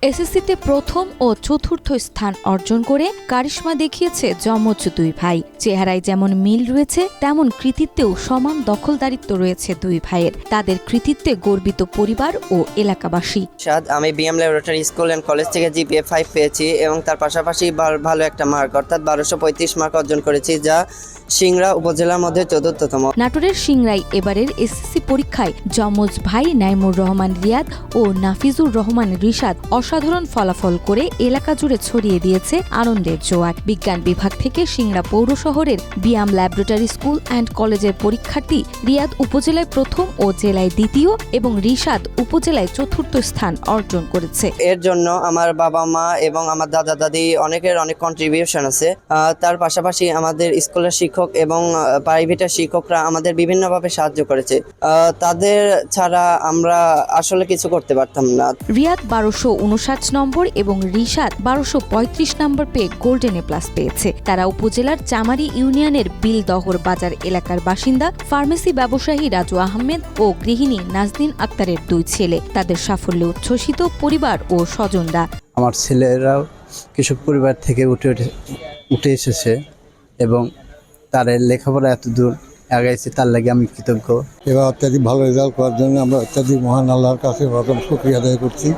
এসএসসিতে প্রথম ও চতুর্থ স্থান অর্জন করে কারিশমা দেখিয়েছে যমজ দুই ভাই। চেহারায় যেমন মিল রয়েছে, তেমন কৃতিত্বেও সমান দখলদারিত্ব রয়েছে দুই ভাইয়ের। তাদের কৃতিত্বে গর্বিত পরিবার ও এলাকাবাসী। আমি BM laboratory school and college থেকে জিপিএ 5 পেয়েছি এবং তার পাশাপাশি ভালো একটা মার্ক অর্থাৎ 1235 মার্ক অর্জন করেছি, যা সিংড়া উপজেলার মধ্যে চতুর্থতম। নাটোরের সিংড়ায় এবারের এসএসসি পরীক্ষায় যমজ ভাই নাইমুর রহমান রিয়াদ ও নাফিজুর রহমান রিশাদ অসাধারণ ফলাফল করে এলাকা জুড়ে ছড়িয়ে দিয়েছে আনন্দের জোয়ার। বিজ্ঞান বিভাগ থেকে সিংড়া পৌর শহরের বিএম ল্যাবরেটরি স্কুল অ্যান্ড কলেজের পরীক্ষার্থী রিয়াদ উপজেলায় প্রথম ও জেলায় দ্বিতীয় এবং রিশাদ উপজেলায় চতুর্থ স্থান অর্জন করেছে। এর জন্য আমার বাবা মা এবং আমার দাদা দাদি অনেকের অনেক কন্ট্রিবিউশন আছে। তার পাশাপাশি আমাদের স্কুলের শিক্ষক এবং প্রাইভেটের শিক্ষকরা আমাদের বিভিন্নভাবে সাহায্য করেছে। তাদের ছাড়া আমরা আসলে কিছু করতে পারতাম না। রিয়াদ 1259 নম্বর এবং রিশাদ 1235 নম্বর পেয়ে গোল্ডেন এ+ পেয়েছে। তারা উপজেলার চামারি ইউনিয়নের বিলদহর বাজার এলাকার বাসিন্দা, ফার্মেসি ব্যবসায়ী রাজু আহমেদ ও গৃহিণী নাজনীন আক্তারের দুই ছেলে। তাদের সাফল্যে উচ্ছ্বসিত পরিবার ও স্বজনরা। আমার ছেলেরাও কৃষক পরিবার থেকে উঠে এসেছে এবং তার লেখাপড়া এত দূর আগাইছে, তার লাগে আমি কৃতজ্ঞ। এবার অত্যাধিক ভালো রেজাল্ট করার জন্য আমরা অত্যাধিক মহান আল্লাহর কাছে শুকরিয়া আদায় করছি।